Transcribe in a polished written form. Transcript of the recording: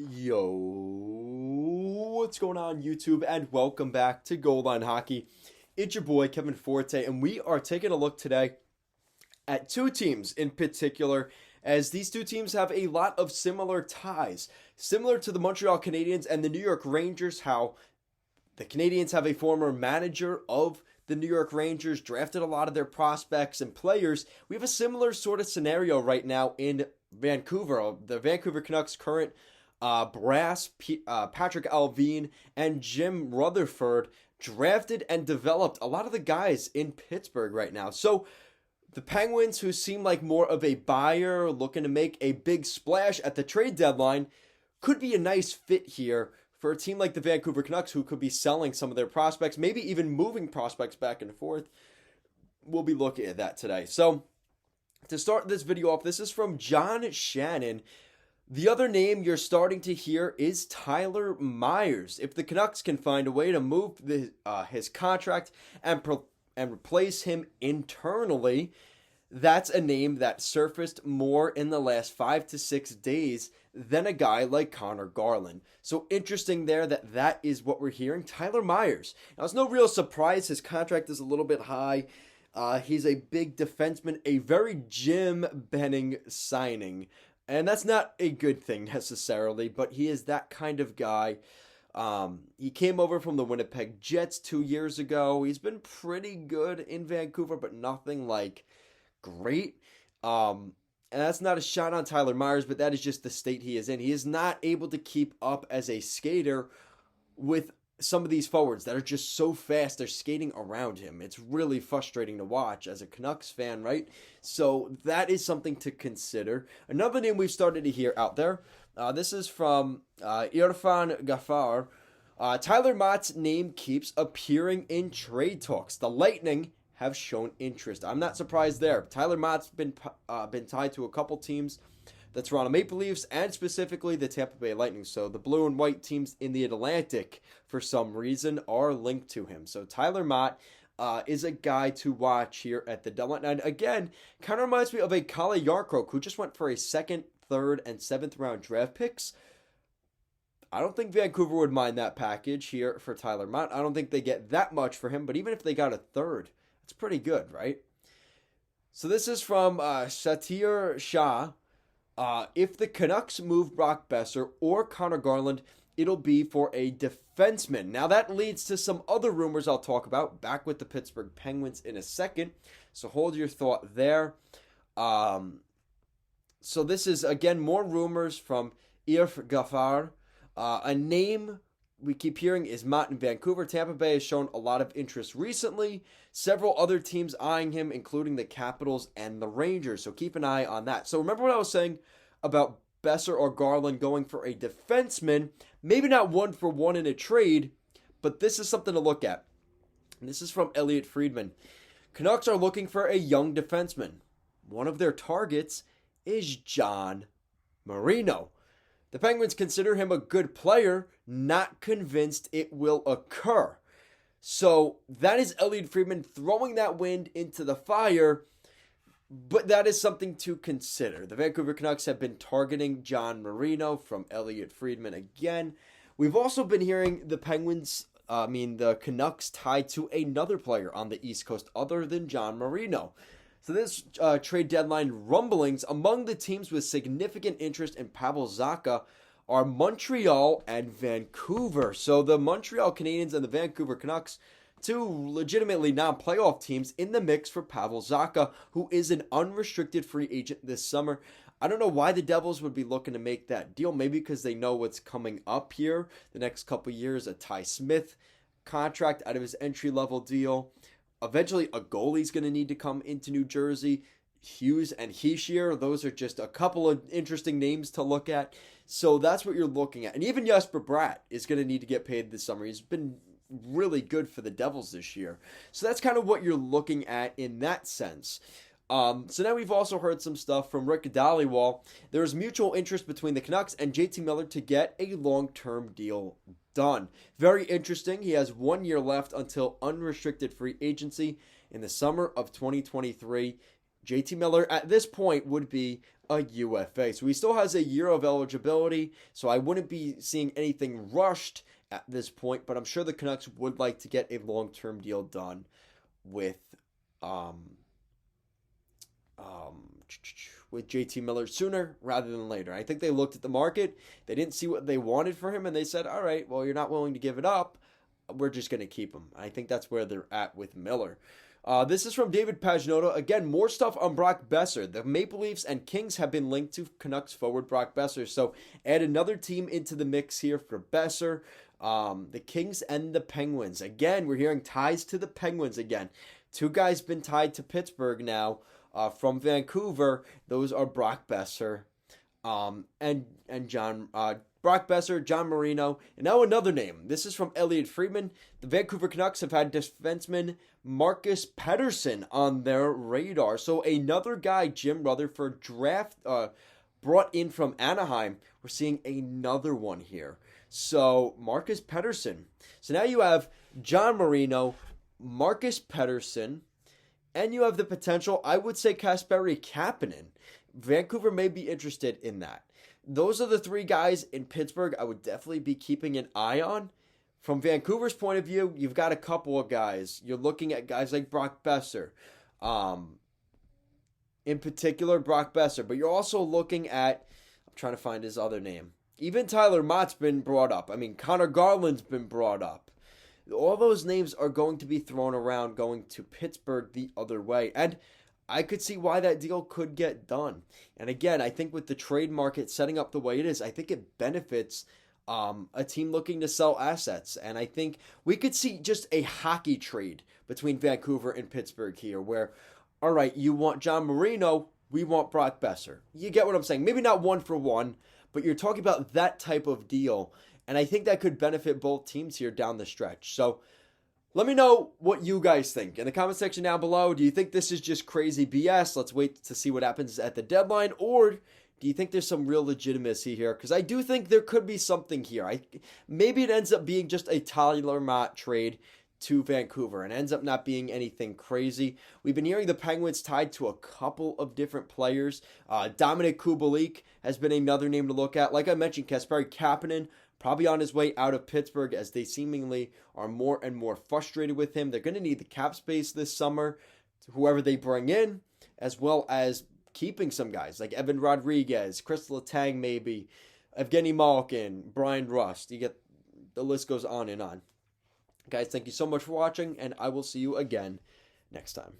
Yo, what's going on YouTube, and welcome back to Goal Line Hockey. It's your boy Kevin Forte, and we are taking a look today at two teams in particular, as these two teams have a lot of similar ties. Similar to the Montreal Canadiens and the New York Rangers, how the Canadiens have a former manager of the New York Rangers, drafted a lot of their prospects and players. We have a similar sort of scenario right now in Vancouver. The Vancouver Canucks current brass, Patrik Allvin and Jim Rutherford drafted and developed a lot of the guys in Pittsburgh right now. So the Penguins, who seem like more of a buyer looking to make a big splash at the trade deadline, could be a nice fit here for a team like the Vancouver Canucks, who could be selling some of their prospects, maybe even moving prospects back and forth. We'll be looking at that today. So to start this video off, this is from John Shannon. The other name you're starting to hear is Tyler Myers. If the Canucks can find a way to move his contract and replace him internally, that's a name that surfaced more in the last 5 to 6 days than a guy like Connor Garland. So interesting there that is what we're hearing. Tyler Myers. Now, it's no real surprise. His contract is a little bit high. He's a big defenseman, a very Jim Benning signing. And that's not a good thing necessarily, but he is that kind of guy. He came over from the Winnipeg Jets 2 years ago. He's been pretty good in Vancouver, but nothing like great. And that's not a shot on Tyler Myers, but that is just the state he is in. He is not able to keep up as a skater with some of these forwards that are just so fast. They're skating around him. It's really frustrating to watch as a Canucks fan, right? So that is something to consider. Another name we've started to hear out there, this is from Irfan Ghaffar. Tyler Mott's name keeps appearing in trade talks. The Lightning have shown interest. I'm not surprised there. Tyler Mott's been tied to a couple teams, the Toronto Maple Leafs, and specifically the Tampa Bay Lightning. So the blue and white teams in the Atlantic, for some reason, are linked to him. So Tyler Mott is a guy to watch here at the deadline. And again, kind of reminds me of a Kalle Jarnkrok, who just went for a 2nd, 3rd, and 7th round draft picks. I don't think Vancouver would mind that package here for Tyler Mott. I don't think they get that much for him, but even if they got a 3rd, it's pretty good, right? So this is from Satir Shah. If the Canucks move Brock Besser or Connor Garland, it'll be for a defenseman. Now that leads to some other rumors I'll talk about back with the Pittsburgh Penguins in a second. So hold your thought there. So this is, again, more rumors from Irf Ghaffar. A name we keep hearing is Mott in Vancouver. Tampa Bay has shown a lot of interest recently. Several other teams eyeing him, including the Capitals and the Rangers. So keep an eye on that. So remember what I was saying about Besser or Garland going for a defenseman? Maybe not 1-for-1 in a trade, but this is something to look at. And this is from Elliot Friedman. Canucks are looking for a young defenseman. One of their targets is John Marino. The Penguins consider him a good player, not convinced it will occur. So that is Elliot Friedman throwing that wind into the fire, but that is something to consider. The Vancouver Canucks have been targeting John Marino, from Elliot Friedman again. We've also been hearing the Canucks tied to another player on the East Coast other than John Marino. So this trade deadline rumblings among the teams with significant interest in Pavel Zacha are Montreal and Vancouver. So the Montreal Canadiens and the Vancouver Canucks, two legitimately non-playoff teams in the mix for Pavel Zacha, who is an unrestricted free agent this summer. I don't know why the Devils would be looking to make that deal. Maybe because they know what's coming up here the next couple years, a Ty Smith contract out of his entry-level deal. Eventually, a goalie's going to need to come into New Jersey. Hughes and Hischier, those are just a couple of interesting names to look at. So that's what you're looking at. And even Jesper Bratt is going to need to get paid this summer. He's been really good for the Devils this year. So that's kind of what you're looking at in that sense. So now we've also heard some stuff from Rick Dhaliwal. There is mutual interest between the Canucks and JT Miller to get a long-term deal done. Very interesting. He has 1 year left until unrestricted free agency in the summer of 2023. JT Miller at this point would be a UFA. So he still has a year of eligibility, so I wouldn't be seeing anything rushed at this point, but I'm sure the Canucks would like to get a long-term deal done with um, um, with JT Miller sooner rather than later. I think they looked at the market, they didn't see what they wanted for him, and they said, all right, well, you're not willing to give it up, we're just going to keep him. I think that's where they're at with Miller. This is from David Pagnotta. Again, more stuff on Brock Besser. The Maple Leafs and Kings have been linked to Canucks forward Brock Besser. So add another team into the mix here for Besser. The Kings and the Penguins. Again, we're hearing ties to the Penguins again. Two guys been tied to Pittsburgh now from Vancouver. Those are Brock Besser and John Brock Besser, John Marino, and now another name. This is from Elliot Friedman. The Vancouver Canucks have had defenseman Marcus Pettersson on their radar. So another guy Jim Rutherford brought in from Anaheim. We're seeing another one here. So Marcus Pettersson. So now you have John Marino, Marcus Pettersson, and you have the potential, I would say, Kasperi Kapanen. Vancouver may be interested in that. Those are the three guys in Pittsburgh I would definitely be keeping an eye on. From Vancouver's point of view, you've got a couple of guys. You're looking at guys like Brock Besser. In particular, Brock Besser. But you're also looking at, I'm trying to find his other name. Even Tyler Mott's been brought up. I mean, Connor Garland's been brought up. All those names are going to be thrown around going to Pittsburgh the other way. And I could see why that deal could get done. And again, I think with the trade market setting up the way it is, I think it benefits a team looking to sell assets. And I think we could see just a hockey trade between Vancouver and Pittsburgh here where, all right, you want John Marino, we want Brock Besser. You get what I'm saying? Maybe not 1-for-1, but you're talking about that type of deal. And I think that could benefit both teams here down the stretch. So let me know what you guys think in the comment section down below. Do you think this is just crazy BS? Let's wait to see what happens at the deadline. Or do you think there's some real legitimacy here? Because I do think there could be something here. Maybe it ends up being just a Tyler Mott trade to Vancouver and ends up not being anything crazy. We've been hearing the Penguins tied to a couple of different players. Dominic Kubalik has been another name to look at. Like I mentioned, Kasperi Kapanen probably on his way out of Pittsburgh as they seemingly are more and more frustrated with him. They're going to need the cap space this summer, whoever they bring in, as well as keeping some guys like Evan Rodriguez, Chris Letang maybe, Evgeny Malkin, Brian Rust. You get the list goes on and on. Guys, thank you so much for watching, and I will see you again next time.